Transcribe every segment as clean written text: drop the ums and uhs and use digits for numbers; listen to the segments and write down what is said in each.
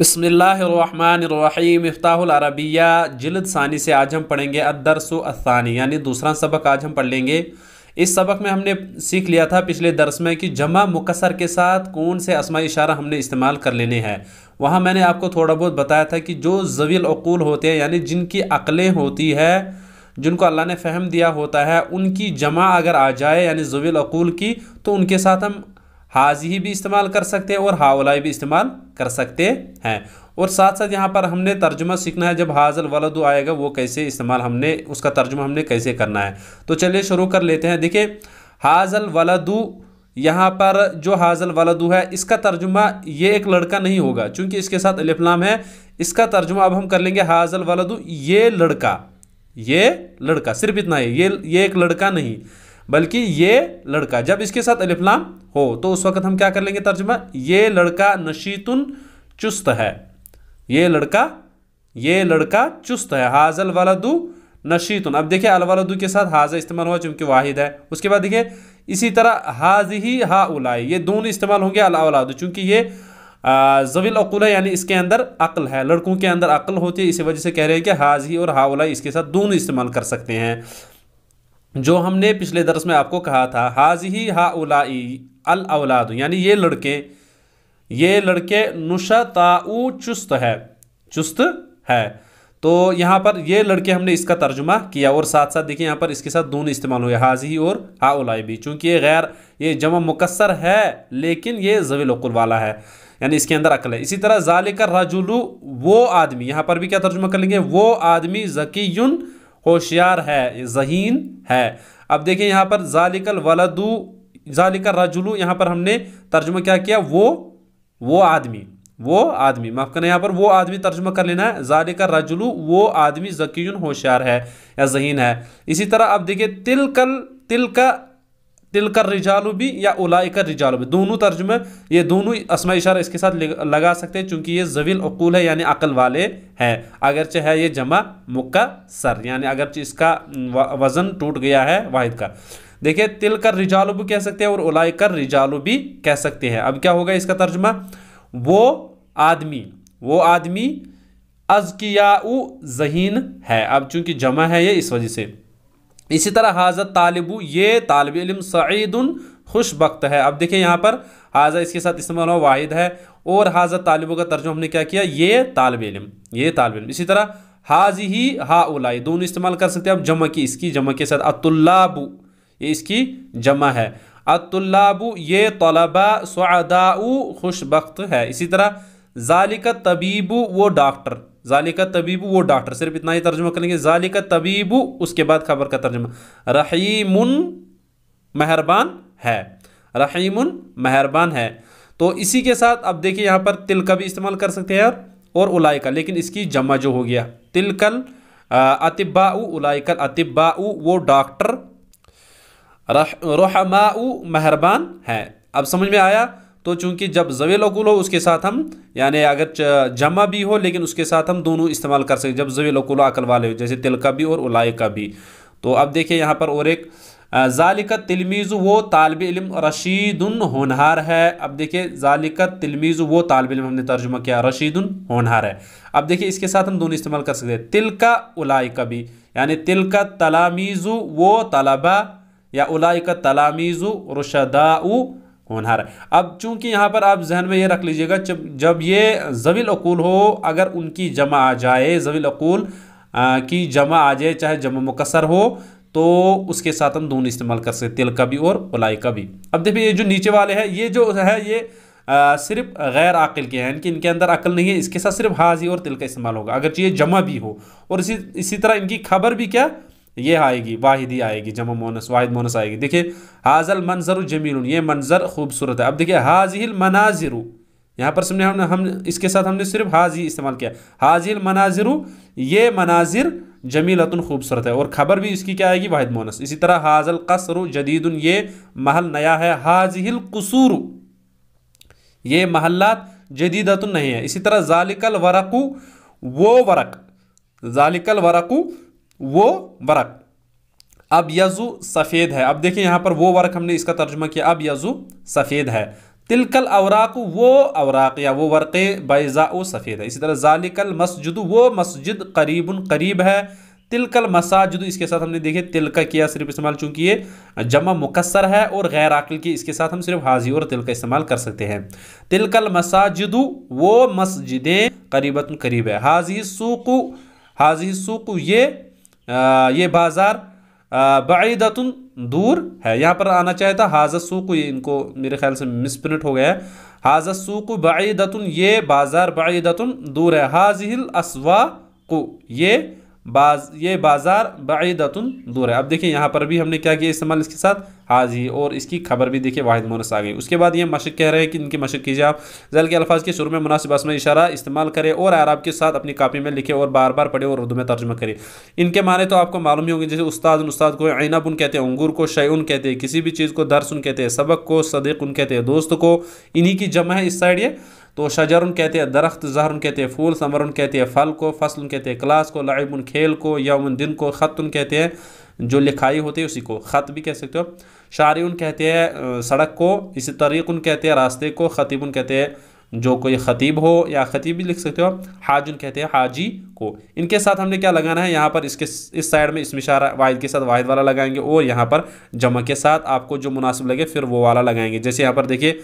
बिस्मिल्लाहिर्रहमानिर्रहीम। इफ्ताहुल अरबिया जिल्द सानी से आज हम पढ़ेंगे अद्दर्सु अस्सानी, यानी दूसरा सबक आज हम पढ़ लेंगे। इस सबक में हमने सीख लिया था पिछले दर्स में कि जमा मुकस्सर के साथ कौन से अस्माई इशारा हमने इस्तेमाल कर लेने हैं। वहाँ मैंने आपको थोड़ा बहुत बताया था कि जो ज़वील अक़ूल होते हैं, यानी जिनकी अक़लें होती है, जिनको अल्लाह ने फ़हम दिया होता है, उनकी जमा अगर आ जाए यानी ज़वील अक़ूल की, तो उनके साथ हम हाज़ी भी इस्तेमाल कर सकते हैं और हाउलाई भी इस्तेमाल कर सकते हैं। और साथ साथ यहाँ पर हमने तर्जुमा सीखना है, जब हाज़ल वलदु आएगा वो कैसे इस्तेमाल हमने उसका तर्जुमा हमने कैसे करना है। तो चलिए शुरू कर लेते हैं। देखिए, हाज़ल वलदु, यहाँ पर जो हाज़ल वलदु है इसका तर्जुमा ये एक लड़का नहीं होगा, चूँकि इसके साथ अलिफ लाम है। इसका तर्जुमा अब हम कर लेंगे हाज़ल वलदु, ये लड़का, ये लड़का, सिर्फ इतना है, ये एक लड़का नहीं बल्कि ये लड़का। जब इसके साथ अलिफ लाम हो तो उस वक्त हम क्या कर लेंगे तर्जुमा, ये लड़का नशीतुन चुस्त है, ये लड़का चुस्त है। हाज़ल वलदु नशीतुन। अब देखिए अल वलदु के साथ हाज़ा इस्तेमाल हुआ चूंकि वाहिद है। उसके बाद देखिए इसी तरह हाज़िही हाउलाई, ये दोनों इस्तेमाल होंगे अल औलादु, चूंकि ये ज़वील अक़ूल है, यानी इसके अंदर अक्ल है, लड़कों के अंदर अक्ल होती है, इसी वजह से कह रहे हैं कि हाज़िही और हाउलाई इसके साथ दोनों इस्तेमाल कर सकते हैं। जो हमने पिछले दर्स में आपको कहा था, हाज़िही हाउलाई अल औलादु, यानी ये लड़के नुशताउ चुस्त है। तो यहाँ पर ये लड़के हमने इसका तर्जुमा किया। और साथ साथ देखिए यहाँ पर इसके साथ दोनों इस्तेमाल हुए, हाज़िही और हाउलाई भी, चूँकि ये जमा मुकस्सर है लेकिन ये ज़वील अक़ूल वाला है, यानी इसके अंदर अक्ल है। इसी तरह ज़ालिका रजुलु, वो आदमी, यहाँ पर भी क्या तर्जुमा कर लेंगे, वो आदमी ज़कीयुन होशियार है, ज़हीन है। अब देखिए यहाँ पर ज़ालिकल वलदु, ज़ालिका रजुलु, यहाँ पर हमने तर्जुमा क्या किया, वो आदमी माफ़ करना, यहाँ पर वो आदमी तर्जुमा कर लेना है, ज़ालिका रजुलु, वो आदमी ज़कीयुन होशियार है या ज़हीन है। इसी तरह अब देखिए तिलकर रिजालु भी या उलाइका रिजालु भी, दोनों तर्जुमे, ये दोनों अस्मा इशारा इसके साथ लगा सकते हैं, चूंकि ये ज़वील अक़ूल है यानी अक़ल वाले हैं, अगरचे है ये जमा मुकस्सर, यानी अगरचे इसका वज़न टूट गया है वाहिद का। देखिए तिलकर रिजालु भी कह सकते हैं और उलाइका रिजालु भी कह सकते हैं। अब क्या होगा इसका तर्जुमा, वो आदमी अज़कियाउ ज़हीन है। अब चूंकि जमा है ये, इस वजह से। इसी तरह हाज़ा तालिबु, ये तालिब इल्म सईदुन खुशबख्त है। अब देखिए यहाँ पर हाज़ा इसके साथ इस्तेमाल हुआ वाहिद है, और हाज़ा तालिबु का तर्जुमा हमने क्या किया, ये तालिब इल्म। इसी तरह हाज़िही हाउलाई, दोनों इस्तेमाल कर सकते हैं। अब जमा की, इसकी जमा के साथ अत्तुल्लाबु, ये इसकी जमा है, अत्तुल्लाबु, ये तलबा सुअदाउ खुशबख्त है। इसी तरह ज़ालिका तबीबु, वो डॉक्टर, ज़ालिका तबीबु वो डॉक्टर, सिर्फ इतना ही तर्जुमा करेंगे, ज़ालिका तबीबु, उसके बाद खबर का तर्जुमा रहीमुन मेहरबान है। तो इसी के साथ अब देखिए यहाँ पर तिल का भी इस्तेमाल कर सकते हैं और उलाइका, लेकिन इसकी जमा जो हो गया, तिलकल अतिब्बाउ उलाइकल अतिब्बाउ, वो डॉक्टर, रहमाउ मेहरबान है। अब समझ में आया। तो चूंकि जब ज़वील अक़ूल हो उसके साथ हम, यानी अगर जमा भी हो लेकिन उसके साथ हम दोनों इस्तेमाल कर सकते, जब ज़वील अक़ूल अक़ल वाले हो, जैसे तिल का भी और उलाई का भी। तो अब देखिए यहाँ पर और एक, ज़ालिका तिलमीज़ु, वो तालिब इल्म रशीदुन होनहार है। अब देखिए ज़ालिका तिलमीज़ु, वो तालिब इल्म हमने तर्जुमा किया, रशीदुन होनहार है। अब देखिए इसके साथ हम दोनों इस्तेमाल कर सकते हैं, तिल का उलाई का भी, यानी तिल का तलामीज़ु, वो तलबा, या उलाई का तलामीज़ु रुशदाउ होनहार है। अब चूंकि यहाँ पर आप जहन में ये रख लीजिएगा, जब ये ज़वील अक़ूल हो, अगर उनकी जमा आ जाए, ज़वील अक़ूल की जमा आ जाए, चाहे जमा मुकस्सर हो, तो उसके साथ हम दोनों इस्तेमाल कर सकते, तिल का भी और उलाई का भी। अब देखिए ये जो नीचे वाले हैं, ये जो है ये सिर्फ गैर आकिल के हैं, इनके अंदर अक्ल नहीं है, इसके साथ सिर्फ हाज़ी और तिल का इस्तेमाल होगा, अगर ये जमा भी हो। और इसी तरह इनकी खबर भी क्या, ये आएगी, वाहिदी आएगी, जमा मोनस, वाहिद मोनस आएगी। देखिए हाज़ल मंज़रु जमीलुन, ये मंजर खूबसूरत है। अब देखिए हाज़िहिल मनाज़िरु, यहाँ पर हम इसके साथ हमने सिर्फ हाज़ी इस्तेमाल किया, हाज़िहिल मनाज़िरु, ये मनाजिर जमीलतुन खूबसूरत है, और खबर भी इसकी क्या आएगी, वाहिद मोनस। इसी तरह हाज़ल क़स्रु जदीदुन, ये महल नया है, हाज़िहिल क़ुसूरु, ये महल्लात जदीदतुन नहीं है। इसी तरह ज़ालिकल वरक़ु, वो वरक़, ज़ालिकल वरक़ु, वो वरक़। अब यज़ु सफ़ेद है। अब देखिए यहाँ पर वो वर्क हमने इसका तर्जुमा किया, अब यज़ु सफ़ेद है। तिलकल अवराक वो अवराक या वो वर्क़े बैज़ा सफ़ेद है। इसी तरह ज़ालिकल मस्जिद वो मस्जिद करीबुन करीब है। तिलकल मसाजिद इसके साथ हमने देखे तिल का किया सिर्फ इस्तेमाल, चूंकि ये जमा मुकस्सर है और गैर आकिल की, इसके साथ हम सिर्फ हाजी और तिल का इस्तेमाल कर सकते हैं। तिलकल मसाजिदु वो मस्जिदें करीबतुन करीब है। हाजी सूकु ये बाजार बईदतुन दूर है। यहाँ पर आना चाहिए था हाज़ा सूकु, ये इनको मेरे ख्याल से मिसप्रिंट हो गया है। हाज़ा सूकु बईदतुन ये बाजार बईदतुन दूर है। हाज़िहिल अस्वाक़ु ये बाजार बईदतुन दूर है। अब देखिए यहाँ पर भी हमने क्या किया इस्तेमाल इसके साथ हाजी, और इसकी खबर भी देखिए वाहिद मोनस आ गई। उसके बाद ये मशक कह रहे हैं कि इनकी मशक कीजिए आप। ज़ैल के अल्फाज के शुरू में मुनासिब अस्मा इशारा इस्तेमाल करें और आराब के साथ अपनी कापी में लिखे और बार बार पढ़े और उर्दू में तर्जुमा करें। इनके माने तो आपको मालूम ही होंगे, जैसे उस्ताद को ऐनबुन कहते हैं, अंगूर को शैउन कहते हैं, किसी भी चीज़ को दरसुन कहते हैं, सबक को सदीक़ुन कहते हैं, दोस्त को इन्हीं की जमा है इस साइड ये। तो शजरुन कहते हैं दरख्त, जहरुन कहते हैं फूल, समरुन कहते हैं फल को, फसलुन कहते हैं क्लास को, लाइबुन खेल को, यौमुन दिन को, ख़तुन कहते हैं जो लिखाई होती है उसी को, ख़त भी कह सकते हो। शारिउन कहते हैं सड़क को, इसी तरीक़ुन कहते हैं रास्ते को, ख़तीबुन कहते हैं जो कोई ख़तीब हो या ख़तीब भी लिख सकते हो। हाजुन कहते हैं हाजी को। इनके साथ हमने क्या लगाना है, यहाँ पर इसके इस साइड में इसमें इशारा वाहिद के साथ वाहिद वाला लगाएंगे और यहाँ पर जमा के साथ आपको जो मुनासिब लगे फिर वो वाला लगाएंगे। जैसे यहाँ पर देखिए,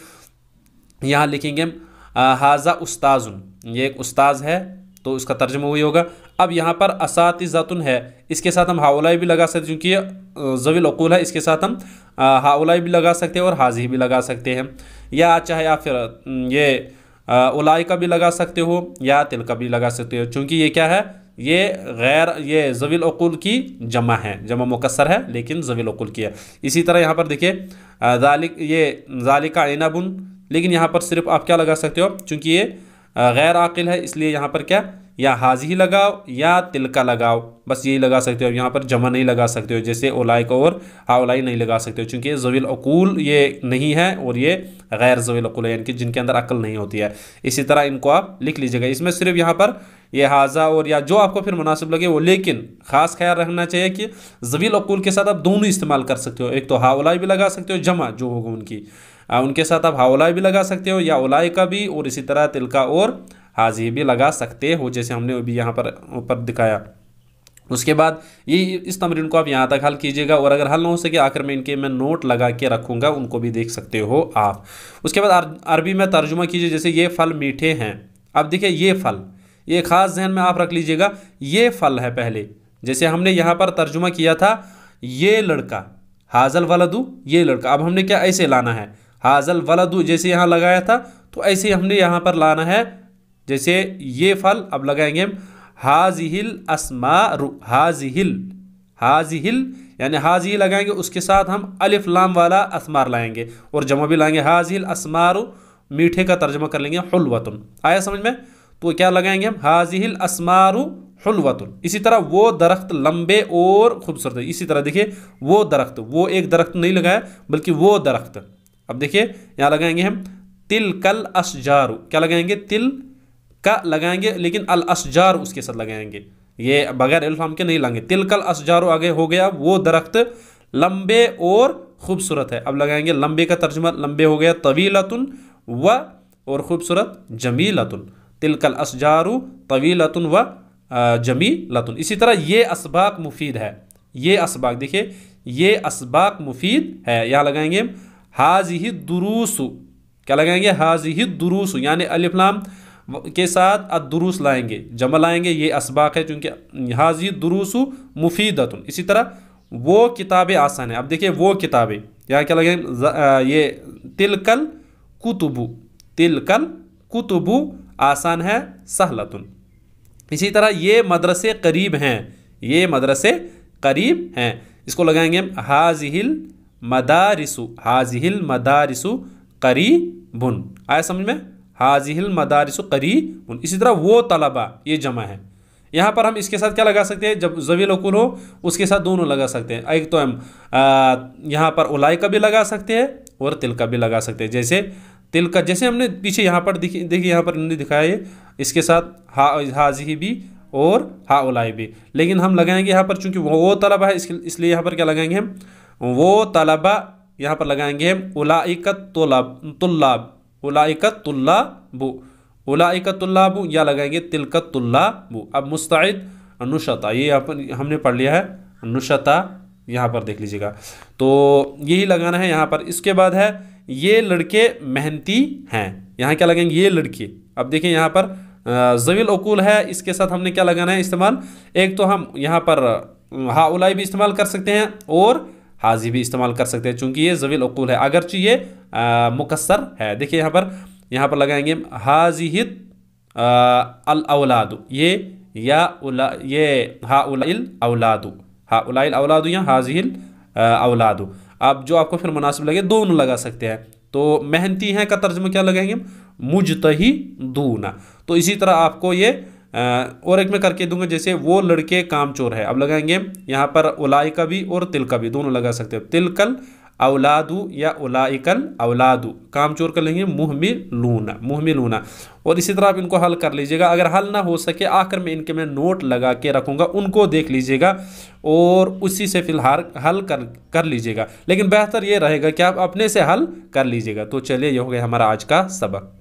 यहाँ लिखेंगे हाजा उस्ताजुन, ये एक उस्ताज है तो इसका तर्जुमा वही होगा। अब यहाँ पर असातिज़ातुन है, इसके साथ हम हाउलाई भी लगा सकते हैं क्योंकि ये ज़वील उक़ूल है, इसके साथ हम हाउलाई भी लगा सकते हैं और हाजी भी लगा सकते हैं, या चाहे आप फिर ये उलाई का भी लगा सकते हो या तिल का भी लगा सकते हो, चूँकि ये क्या है, ये ज़वील उक़ूल की जमा है, जमा मुकस्सर है लेकिन ज़वील उक़ूल की है। इसी तरह यहाँ पर देखिए ज़ालिका ऐनबुन, लेकिन यहाँ पर सिर्फ आप क्या लगा सकते हो, चूँकि ये गैर आकिल है इसलिए यहाँ पर क्या या हाजी ही लगाओ या तिल का लगाओ, बस यही लगा सकते हो। यहाँ पर जमा नहीं लगा सकते हो, जैसे ओलाई को और हाउलाई नहीं लगा सकते हो, चूँकि ज़वील उक़ूल ये नहीं है और ये गैर ज़वील उक़ूल है, यानी कि जिनके अंदर अक्ल नहीं होती है। इसी तरह इनको आप लिख लीजिएगा। इसमें सिर्फ यहाँ पर ये हाजा और या जो आपको फिर मुनासिब लगे वो, लेकिन ख़ास ख्याल रखना चाहिए कि ज़वील उक़ूल के साथ आप दोनों इस्तेमाल कर सकते हो। एक तो हाउलाई भी लगा सकते हो, जमा जो होगा उनके साथ आप हाउलाई भी लगा सकते हो या उलाई का भी, और इसी तरह तिल का और हाजी भी लगा सकते हो, जैसे हमने अभी यहाँ पर ऊपर दिखाया। उसके बाद ये इस तमरीन को आप यहाँ तक हल कीजिएगा, और अगर हल ना हो सके आखिर में इनके मैं नोट लगा के रखूँगा, उनको भी देख सकते हो आप। उसके बाद अरबी में तर्जुमा कीजिए, जैसे ये फल मीठे हैं। अब देखिए ये फल, ये ख़ास जहन में आप रख लीजिएगा, ये फल है पहले। जैसे हमने यहाँ पर तर्जुमा किया था ये लड़का, हाजल वलदु ये लड़का, अब हमने क्या ऐसे लाना है, हाजल वलदु जैसे यहाँ लगाया था तो ऐसे हमने यहाँ पर लाना है। जैसे ये फल अब लगाएंगे हम हाजिहिल अस्मारु, हाजिहिल यानी हाजी लगाएंगे, उसके साथ हम अलिफ लाम वाला अस्मार लाएंगे और जमा भी लाएंगे। हाजिहिल अस्मारु मीठे का तर्जुमा कर लेंगे हुल्वतुन। आया समझ में? तो क्या लगाएंगे हम हाजिहिल अस्मारु हुल्वतुन। इसी तरह वो दरख्त लंबे और खूबसूरत है। इसी तरह देखिए वो दरख्त, वो एक दरख्त नहीं लगाया बल्कि वो दरख्त। अब देखिए यहाँ लगाएंगे हम तिल कल अशजारु, क्या लगाएंगे, तिल का लगाएंगे लेकिन अल अशजार उसके साथ लगाएंगे, ये बगैर अल्फ लाम के नहीं लाएंगे। तिल कल अशजारु आगे हो गया वो दरख्त लंबे और खूबसूरत है। अब लगाएंगे लंबे का तर्जुमा, लंबे हो गया तवीलतुन व और खूबसूरत जमीलतुन। तिल कल अशजारु तवीलतुन व जमीलतुन। इसी तरह ये असबाक मुफीद है, ये असबाक देखिए ये असबाक मुफीद है। यहाँ लगाएंगे हाजिहि दुरूसु, क्या लगाएंगे, हाजिहि दुरूसु यानी अलिफ लाम के साथ अद्दुरूस लाएंगे, जमा लाएंगे, ये असबाक है क्योंकि हाजी दुरूसु मुफीदतुन। इसी तरह वो किताबें आसान है। अब देखिए वो किताबें, यहाँ क्या लगेंगे, ये तिलकल कुतुबु, तिलकल कुतुबु आसान है सहलतुन। इसी तरह ये मदरसे करीब हैं, ये मदरसे करीब हैं, इसको लगाएंगे हम हाजिहिल मदारिसु, हाजिहिल मदारिसु करीबुन। आया समझ में, हाजिहिल मदारिसु करीबुन। इसी तरह वो तलबा ये जमा है। यहाँ पर हम इसके साथ क्या लगा सकते हैं, जब ज़वील उक़ूल हो उसके साथ दोनों लगा सकते हैं। एक तो हम यहाँ पर उलाई का भी लगा सकते हैं और तिल का भी लगा सकते हैं। जैसे तिल का, जैसे हमने पीछे यहाँ पर देखिए यहाँ पर हमने दिखाया है इसके साथ हाजी भी और हा उलाई भी, लेकिन हम लगाएंगे यहाँ पर चूँकि वो तलबा है इसलिए यहाँ पर क्या लगाएंगे हम वो तलबा यहाँ पर लगाएंगे हम उलाइकत तुल्लाब, उलाइकत तुल्लाबु, उलाइकत तुल्लाबु, या लगाएंगे तिलकत तुल्लाबु। अब मुस्तइद नुशता, ये हमने पढ़ लिया है नुशता, यहाँ पर देख लीजिएगा, तो यही लगाना है यहाँ पर। इसके बाद है ये लड़के मेहनती हैं, यहाँ क्या लगेंगे ये लड़के। अब देखिए यहाँ पर ज़वील उकूल है, इसके साथ हमने क्या लगाना है इस्तेमाल, एक तो हम यहाँ पर हाउलाई भी इस्तेमाल कर सकते हैं और हाजी भी इस्तेमाल कर सकते हैं, चूंकि ये ज़वील उकूल है, अगरचे ये मुकस्सर है। देखिए यहाँ पर लगाएंगे हाजिहित अल औलादु, ये या उला, ये हाउलाइल औलादु, हाउलाइल औलादु या हाजिहिल औलादु। अब जो आपको फिर मुनासिब लगे दोनों लगा सकते हैं। तो मेहनती हैं का तर्जुमा क्या लगाएंगे, मुजतहिदूना। तो इसी तरह आपको ये और एक में करके दूंगा, जैसे वो लड़के कामचोर है, अब लगाएंगे यहाँ पर उलाई का भी और तिल का भी, दोनों लगा सकते हो, तिलकल औलादू या उलाइकल औलादू। कामचोर कर लेंगे मुहमिलूना, मुहमिलूना। और इसी तरह आप इनको हल कर लीजिएगा। अगर हल ना हो सके आखिर में इनके मैं नोट लगा के रखूँगा, उनको देख लीजिएगा और उसी से फिलहाल हल कर लीजिएगा। लेकिन बेहतर ये रहेगा कि आप अपने से हल कर लीजिएगा। तो चलिए, ये हो गया हमारा आज का सबक।